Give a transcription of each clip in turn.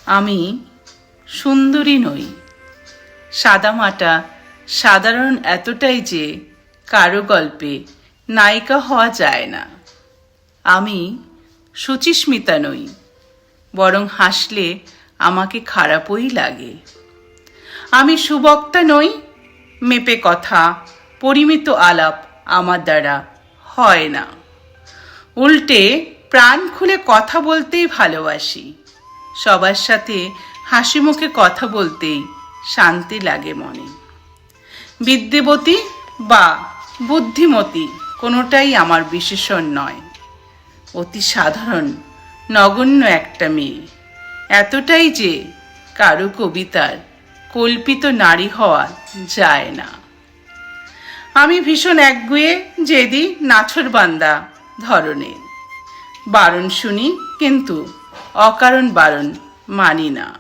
আমি সুন্দরী নই, সাদামাটা সাধারণ এতটাই যে কারো গল্পে নায়িকা হওয়া যায় না। আমি শুচিস্মিতা নই, বরং হাসলে আমাকে খারাপই লাগে। আমি সুবক্তা নই, মেপে কথা পরিমিত আলাপ আমার দ্বারা হয় না। উল্টে প্রাণ খুলে কথা বলতেই ভালোবাসি। সবার সাথে হাসি মুখে কথা বলতেই শান্তি লাগে মনে। বিদ্যাবতী বা বুদ্ধিমতী কোনোটাই আমার বিশেষণ নয়। অতি সাধারণ নগণ্য একটা মেয়ে, এতটাই যে কারো কবিতার কল্পিত নারী হওয়া যায় না। আমি ভীষণ একগুঁয়ে, জেদি, নাছোড়বান্দা ধরনের। বারণ শুনি, কিন্তু অকারণ বারণ মানি না।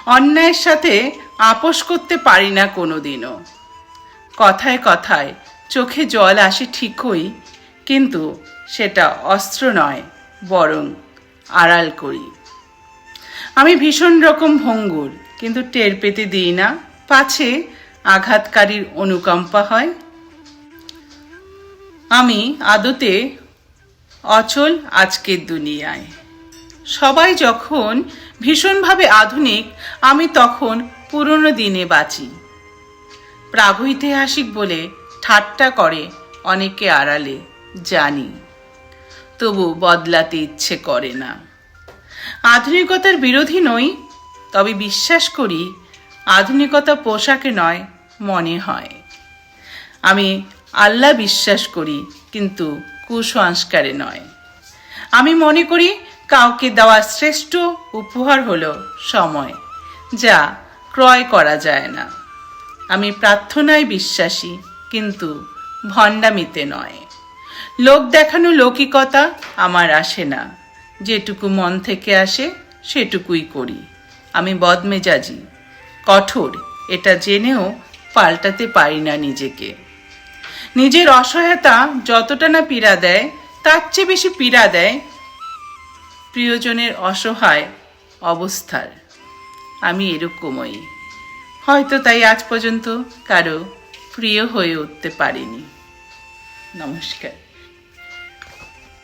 অন্যায়ের সাথে আপোষ করতে পারি না কোনোদিনও। কথায় কথায় চোখে জল আসে ঠিকই, কিন্তু সেটা অস্ত্র নয়, বরং আড়াল করি। আমি ভীষণ রকম ভঙ্গুর, কিন্তু টের পেতে দিই না, পাছে আঘাতকারীর অনুকম্পা হয়। আমি আদতে অচল আজকের দুনিয়ায়। সবাই যখন ভীষণভাবে আধুনিক, আমি তখন পুরনো দিনে বাঁচি। প্রাগৈতিহাসিক বলে ঠাট্টা করে অনেকে আড়ালে, জানি, তবু বদলাতে ইচ্ছে করে না। আধুনিকতার বিরোধী নই, তবে বিশ্বাস করি আধুনিকতা পোশাকে নয়, মনে হয়। আমি আল্লাহ বিশ্বাস করি, কিন্তু কুসংস্কারে নয়। আমি মনে করি কাউকে দেওয়া শ্রেষ্ঠ উপহার হলো সময়, যা ক্রয় করা যায় না। আমি প্রার্থনায় বিশ্বাসী, কিন্তু ভণ্ডামিতে নয়। লোক দেখানো লৌকিকতা আমার আসে না। যেটুকু মন থেকে আসে সেটুকুই করি। আমি বদমেজাজি, কঠোর, এটা জেনেও পাল্টাতে পারি না নিজেকে। নিজের অসহায়তা যতটা না পীড়া দেয়, তার চেয়ে বেশি পীড়া দেয় প্রিয়জনের অসহায় অবস্থার। আমি এরকমই, হয়তো তাই আজ পর্যন্ত কারো প্রিয় হয়ে উঠতে পারিনি। নমস্কার।